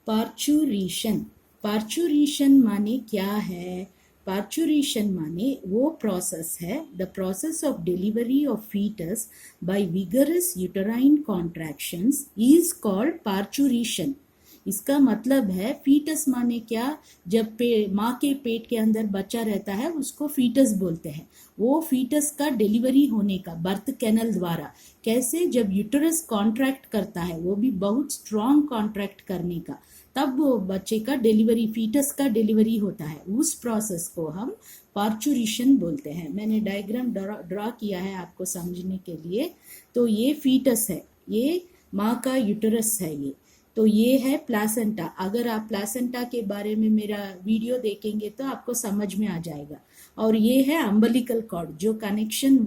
Parturition. Parturition माने क्या है? पार्चुरेशन माने वो प्रोसेस है, the process of delivery of foetus by vigorous uterine contractions is called parturition. इसका मतलब है फीटस माने क्या? जब माँ के पेट के अंदर बच्चा रहता है उसको फीटस बोलते हैं। वो फीटस का डिलीवरी होने का बर्थ कैनल द्वारा कैसे? जब यूटरस कॉन्ट्रैक्ट करता है, वो भी बहुत स्ट्रॉन्ग कॉन्ट्रैक्ट करने का, तब वो बच्चे का डिलीवरी, फीटस का डिलीवरी होता है। उस प्रोसेस को हम पार्चुरेशन बोलते हैं। मैंने डायग्राम ड्रॉ किया है आपको समझने के लिए। तो ये फीटस है, ये माँ का यूटरस है ये। तो ये है प्लासेंटा। अगर आप प्लासेंटा के बारे में मेरा वीडियो देखेंगे तो आपको समझ में आ जाएगा। और ये है अम्बिलिकल कॉर्ड, जो कनेक्शन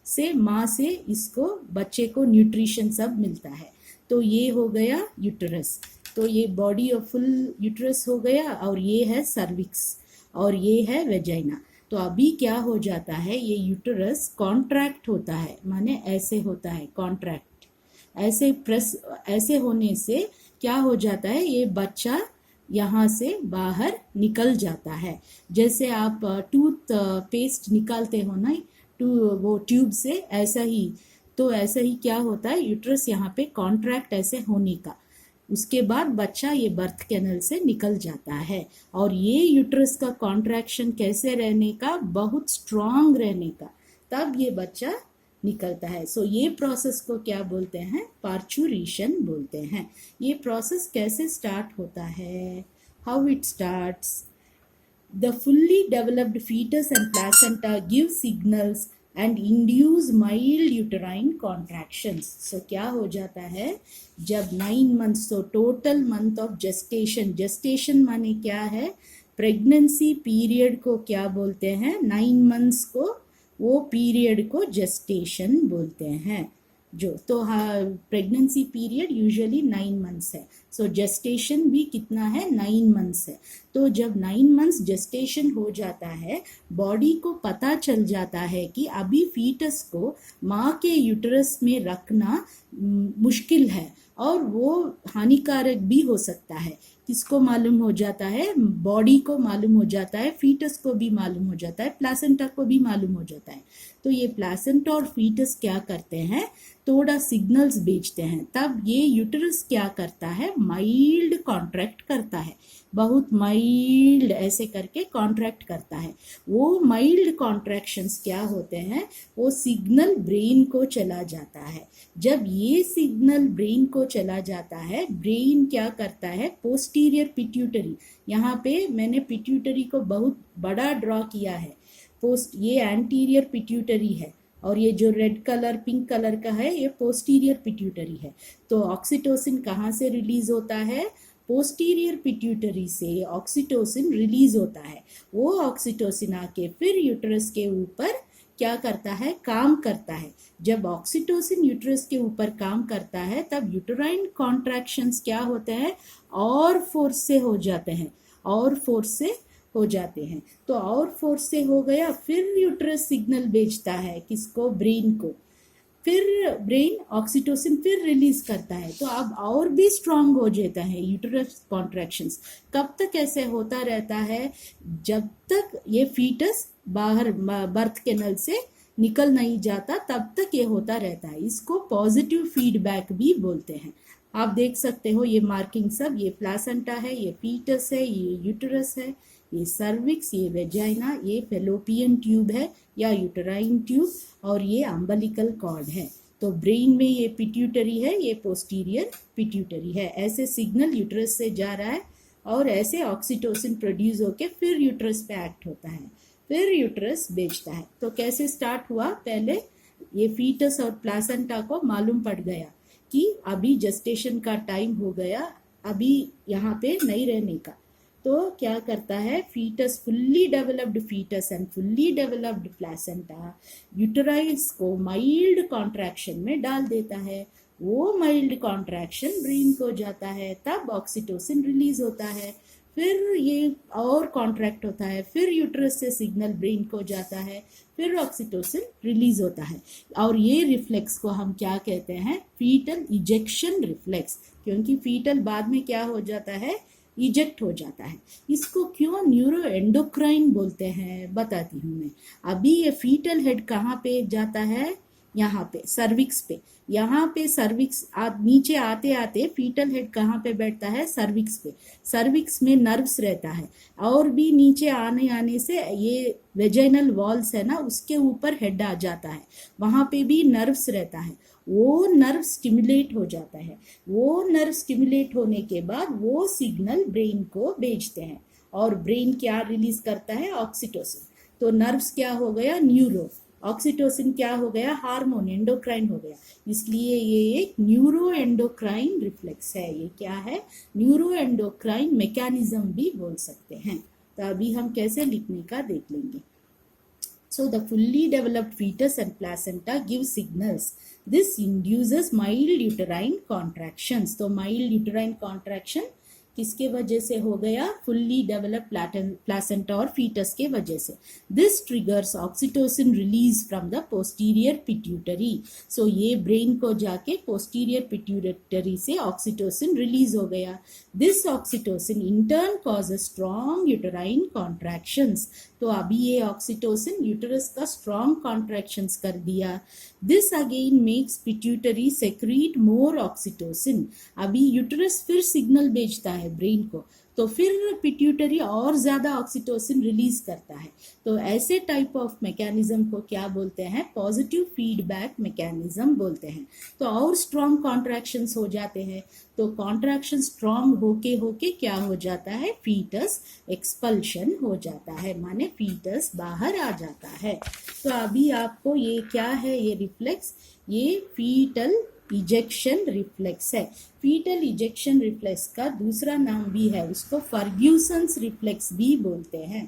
से माँ से इसको बच्चे को न्यूट्रिशन सब मिलता है। तो ये हो गया यूटरस। तो ये बॉडी ऑफ फुल यूटरस हो गया, और ये है सर्विक्स, और ये है वेजाइना। तो अभी क्या हो जाता है, ये यूटरस कॉन्ट्रैक्ट होता है, माने ऐसे होता है कॉन्ट्रैक्ट। ऐसे प्रेस, ऐसे होने से क्या हो जाता है, ये बच्चा यहाँ से बाहर निकल जाता है। जैसे आप टूथ पेस्ट निकालते हो ना, वो ट्यूब से, ऐसा ही। तो ऐसा ही क्या होता है, यूट्रस यहाँ पे कॉन्ट्रैक्ट ऐसे होने का, उसके बाद बच्चा ये बर्थ कैनल से निकल जाता है। और ये यूट्रस का कॉन्ट्रैक्शन कैसे रहने का, बहुत स्ट्रांग रहने का, तब ये बच्चा निकलता है। सो ये प्रोसेस को क्या बोलते हैं? पार्चुरेशन बोलते हैं। ये प्रोसेस कैसे स्टार्ट होता है? How it starts? The fully developed fetus and placenta give signals and induce mild uterine contractions. So क्या हो जाता है, जब 9 months, तो total month of gestation, gestation माने क्या है, प्रेगनेंसी पीरियड को क्या बोलते हैं? 9 months को, वो पीरियड को जेस्टेशन बोलते हैं। जो तो हाँ, प्रेगनेंसी पीरियड यूजुअली 9 months है। सो जेस्टेशन भी कितना है? 9 months है। तो जब 9 months जेस्टेशन हो जाता है, बॉडी को पता चल जाता है कि अभी फीटस को माँ के यूटरस में रखना मुश्किल है, और वो हानिकारक भी हो सकता है। किसको मालूम हो जाता है? बॉडी को मालूम हो जाता है, फीटस को भी मालूम हो जाता है, प्लासेंटा को भी मालूम हो जाता है। तो ये प्लासेंटा और फीटस क्या करते हैं, थोड़ा सिग्नल्स भेजते हैं। तब ये यूटरस क्या करता है, माइल्ड कॉन्ट्रैक्ट करता है, बहुत माइल्ड ऐसे करके कॉन्ट्रैक्ट करता है। वो माइल्ड कॉन्ट्रैक्शंस क्या होते हैं, वो सिग्नल ब्रेन को चला जाता है। जब ये सिग्नल ब्रेन को चला जाता है, ब्रेन क्या करता है, पोस्टीरियर पिट्यूटरी, यहाँ पे मैंने पिट्यूटरी को बहुत बड़ा ड्रॉ किया है, ये एंटीरियर पिट्यूटरी है, और ये जो रेड कलर पिंक कलर का है ये पोस्टीरियर पिट्यूटरी है। तो ऑक्सीटोसिन कहाँ से रिलीज होता है? पोस्टीरियर पिट्यूटरी से ऑक्सीटोसिन रिलीज होता है। वो ऑक्सीटोसिन आके फिर यूटरस के ऊपर क्या करता है, काम करता है। जब ऑक्सीटोसिन यूटरस के ऊपर काम करता है, तब यूटराइन कॉन्ट्रैक्शंस क्या होते हैं, और फोर्स से हो जाते हैं, और फोर्स से हो जाते हैं। तो और फोर्स से हो गया, फिर यूटरस सिग्नल भेजता है किसको, ब्रेन को, फिर ब्रेन ऑक्सीटोसिन फिर रिलीज करता है। तो अब और भी स्ट्रांग हो जाता है यूटरस कॉन्ट्रैक्शंस। कब तक ऐसे होता रहता है, जब तक ये फीटस बाहर बर्थ कैनल से निकल नहीं जाता, तब तक ये होता रहता है। इसको पॉजिटिव फीडबैक भी बोलते हैं। आप देख सकते हो ये मार्किंग सब, ये प्लासेंटा है, ये फीटस है, ये यूटरस है, ये सर्विक्स, ये वेजाइना, ये फेलोपियन ट्यूब है या यूटराइन ट्यूब, और ये अम्बिलिकल कॉर्ड है। तो ब्रेन में ये पिट्यूटरी है, ये पोस्टीरियर पिट्यूटरी है। ऐसे सिग्नल यूटरस से जा रहा है, और ऐसे ऑक्सीटोसिन प्रोड्यूस होके फिर यूटरस पे एक्ट होता है, फिर यूटरस भेजता है। तो कैसे स्टार्ट हुआ, पहले ये फीटस और प्लासेंटा को मालूम पड़ गया कि अभी जेस्टेशन का टाइम हो गया, अभी यहाँ पे नहीं रहने का। तो क्या करता है, foetus, fully developed foetus and fully developed placenta uterus को माइल्ड कॉन्ट्रैक्शन में डाल देता है। वो माइल्ड कॉन्ट्रैक्शन ब्रेन को जाता है, तब ऑक्सीटोसिन रिलीज होता है। फिर ये और कॉन्ट्रैक्ट होता है, फिर यूट्रस से सिग्नल ब्रेन को जाता है, फिर ऑक्सीटोसिन रिलीज होता है। और ये रिफ्लेक्स को हम क्या कहते हैं? फीटल इजेक्शन रिफ्लेक्स, क्योंकि फीटल बाद में क्या हो जाता है? इजेक्ट हो जाता है। इसको क्यों न्यूरो एंडोक्राइन बोलते हैं बताती हूँ मैं। अभी ये फीटल हेड कहाँ पे जाता है? यहाँ पे सर्विक्स पे। यहाँ पे सर्विक्स नीचे आते आते फीटल हेड कहाँ पे बैठता है? सर्विक्स पे। सर्विक्स में नर्व्स रहता है, और भी नीचे आने आने से ये वेजाइनल वॉल्स है ना, उसके ऊपर हेड आ जाता है, वहाँ पे भी नर्व्स रहता है। वो नर्व स्टिमुलेट हो जाता है। वो नर्व स्टिमुलेट होने के बाद वो सिग्नल ब्रेन को भेजते हैं, और ब्रेन क्या रिलीज करता है? ऑक्सीटोसिन। तो नर्व्स क्या हो गया? न्यूरो। ऑक्सीटोसिन क्या हो गया? हार्मोन, एंडोक्राइन हो गया। इसलिए ये एक न्यूरो एंडोक्राइन रिफ्लेक्स है। ये क्या है? न्यूरो एंडोक्राइन मैकेनिज्म भी बोल सकते हैं। तो अभी हम कैसे लिखने का देख लेंगे। So the fully developed fetus and placenta give signals. This induces mild uterine contractions. तो mild uterine contraction किसके वजह से हो गया? फुल्ली डेवलप्ड प्लासेंटा और फीटस के वजह से। This triggers oxytocin release from the posterior pituitary. So ये ब्रेन को जाके पोस्टीरियर पिट्यूटरी से ऑक्सीटोसिन रिलीज हो गया। This oxytocin in turn causes strong uterine contractions. तो अभी ये ऑक्सीटोसिन यूटरस का स्ट्रॉन्ग कॉन्ट्रैक्शंस कर दिया। This again makes pituitary secrete more oxytocin. अभी यूटरस फिर सिग्नल भेजता है ब्रेन को, तो फिर पिट्यूटरी और ज्यादा ऑक्सीटोसिन रिलीज करता है। तो ऐसे टाइप ऑफ मैकेनिज्म को क्या बोलते हैं? पॉजिटिव फीडबैक मैकेनिज्म बोलते हैं। तो और स्ट्रॉन्ग कॉन्ट्रैक्शंस हो जाते हैं। तो कॉन्ट्रैक्शन स्ट्रॉन्ग होके होके क्या हो जाता है? फीटस एक्सपल्शन हो जाता है, माने फीटस बाहर आ जाता है। तो अभी आपको ये क्या है? ये रिफ्लेक्स, ये फीटल इजेक्शन रिफ्लेक्स है। फीटल इजेक्शन रिफ्लेक्स का दूसरा नाम भी है, उसको फर्ग्यूसन्स रिफ्लेक्स भी बोलते हैं।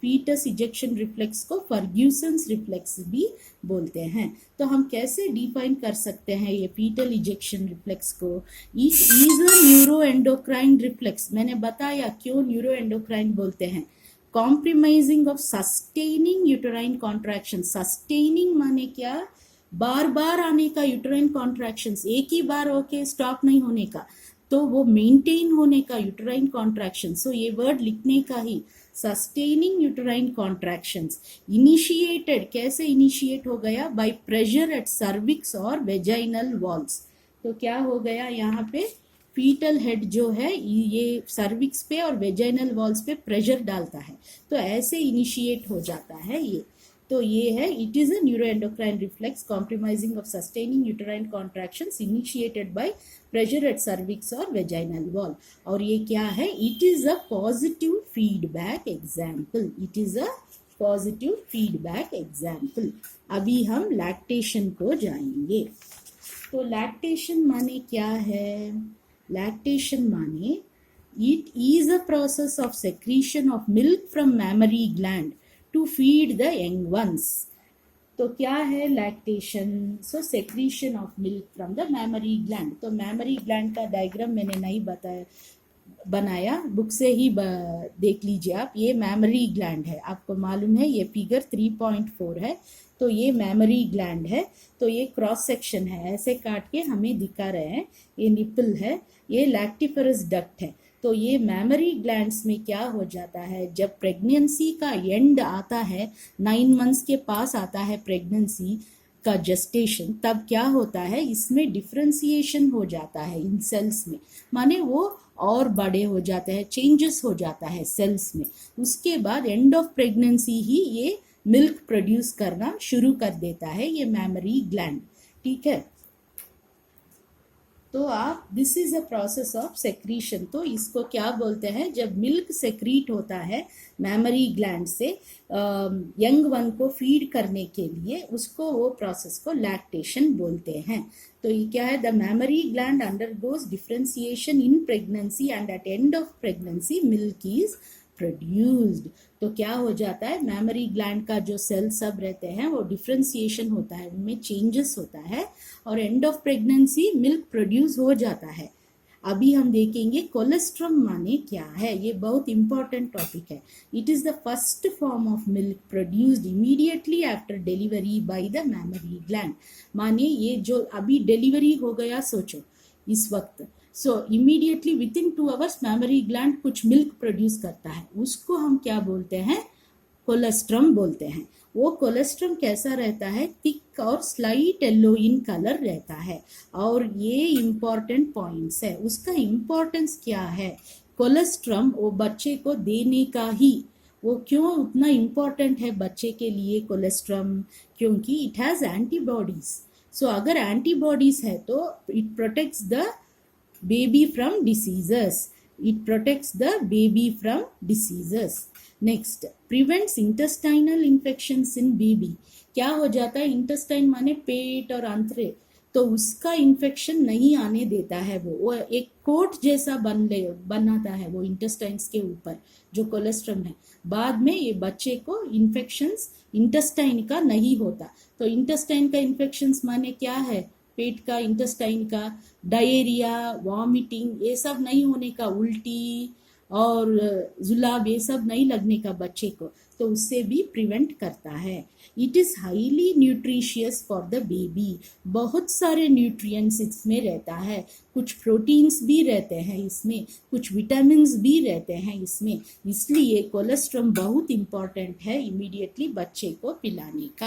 फीटस इजेक्शन रिफ्लेक्स को फर्ग्यूसन्स रिफ्लेक्स भी बोलते हैं। तो हम कैसे डिफाइन कर सकते हैं ये फीटल इजेक्शन रिफ्लेक्स को? It is a neuro endocrine reflex. मैंने बताया क्यों न्यूरो एंडोक्राइन बोलते हैं। Compromising of sustaining uterine contraction. Sustaining माने क्या? बार बार आने का यूटराइन कॉन्ट्रैक्शंस, एक ही बार होके स्टॉप नहीं होने का, तो वो मेंटेन होने का यूटराइन कॉन्ट्रैक्शन। सो ये वर्ड लिखने का ही, सस्टेनिंग यूटराइन कॉन्ट्रैक्शंस। इनिशिएटेड, कैसे इनिशिएट हो गया? बाय प्रेशर एट सर्विक्स और वेजाइनल वॉल्स। तो क्या हो गया यहाँ पे? फीटल हेड जो है ये सर्विक्स पे और वेजाइनल वॉल्स पे प्रेशर डालता है, तो ऐसे इनिशिएट हो जाता है ये। तो ये है, it is a neuroendocrine reflex compromising of sustaining uterine contractions initiated by pressure at cervix और वेजाइनल वॉल। और ये क्या है? It is a positive feedback example. It is a positive feedback example. अभी हम लैक्टेशन को जाएंगे। तो लैक्टेशन माने क्या है? लैक्टेशन माने it is a process of secretion of milk from mammary gland to feed the young ones. तो क्या है lactation? So secretion of milk from the mammary gland. तो मैमरी ग्लैंड का डायग्राम मैंने नहीं बनाया, बुक से ही देख लीजिए आप। ये मैमरी ग्लैंड है, आपको मालूम है, ये फिगर 3.4 है। तो ये मैमरी ग्लैंड है। तो ये क्रॉस सेक्शन है, ऐसे काट के हमें दिखा रहे हैं। ये निपल है, ये लैक्टिफरस डक्ट है। तो ये मैमरी ग्लैंड्स में क्या हो जाता है? जब प्रेगनेंसी का एंड आता है, 9 मंथ्स के पास आता है प्रेगनेंसी का जेस्टेशन, तब क्या होता है? इसमें डिफ्रेंसिएशन हो जाता है इन सेल्स में, माने वो और बड़े हो जाते हैं, चेंजेस हो जाता है सेल्स में। उसके बाद एंड ऑफ प्रेगनेंसी ही ये मिल्क प्रोड्यूस करना शुरू कर देता है ये मैमरी ग्लैंड। ठीक है, तो आप, this is a process of secretion. तो इसको क्या बोलते हैं? जब मिल्क सेक्रीट होता है मैमरी ग्लैंड से यंग वन को फीड करने के लिए, उसको, वो प्रोसेस को लैक्टेशन बोलते हैं। तो ये क्या है? The mammary gland undergoes differentiation in pregnancy and at end of pregnancy milk is produced. तो क्या हो जाता है? मैमरी ग्लैंड का जो सेल सब रहते हैं वो डिफरेंशिएशन होता है, उनमें चेंजेस होता है, और and of pregnancy milk produce हो जाता है। अभी हम देखेंगे कोलेस्ट्रम माने क्या है। ये बहुत इंपॉर्टेंट टॉपिक है। It is the first form of milk produced immediately after delivery by the mammary gland. माने ये जो अभी डिलीवरी हो गया, सोचो इस वक्त, सो immediately with in 2 hours mammary gland कुछ मिल्क प्रोड्यूस करता है, उसको हम क्या बोलते हैं, कोलेस्ट्रम बोलते हैं। वो कोलेस्ट्रम कैसा रहता है, थिक और स्लाइट येलो इन कलर रहता है। और ये इंपॉर्टेंट पॉइंट्स है, उसका इंपॉर्टेंस क्या है, कोलेस्ट्रम वो बच्चे को देने का ही, वो क्यों उतना इंपॉर्टेंट है बच्चे के लिए कोलेस्ट्रम, क्योंकि इट हैज एंटीबॉडीज। सो अगर एंटीबॉडीज है तो it protects the baby from diseases. It protects the baby from diseases. Next, prevents intestinal infections in baby. क्या हो जाता है, इंटेस्टाइन माने पेट और आंतरे, तो उसका इन्फेक्शन नहीं आने देता है। वो एक कोट जैसा बनाता है वो इंटेस्टाइन्स के ऊपर जो कोलेस्ट्रम है। बाद में ये बच्चे को इन्फेक्शंस इंटेस्टाइन का नहीं होता। तो इंटेस्टाइन का इन्फेक्शंस माने क्या है, पेट का, इंटेस्टाइन का, डायरिया, वॉमिटिंग, ये सब नहीं होने का, उल्टी और जुलाब ये सब नहीं लगने का बच्चे को, तो उससे भी प्रिवेंट करता है। It is highly nutritious for the baby. बहुत सारे न्यूट्रिएंट्स इसमें रहता है, कुछ प्रोटीन्स भी रहते हैं इसमें, कुछ विटामिन्स भी रहते हैं इसमें, इसलिए कोलेस्ट्रम बहुत इंपॉर्टेंट है इमीडिएटली बच्चे को पिलाने का।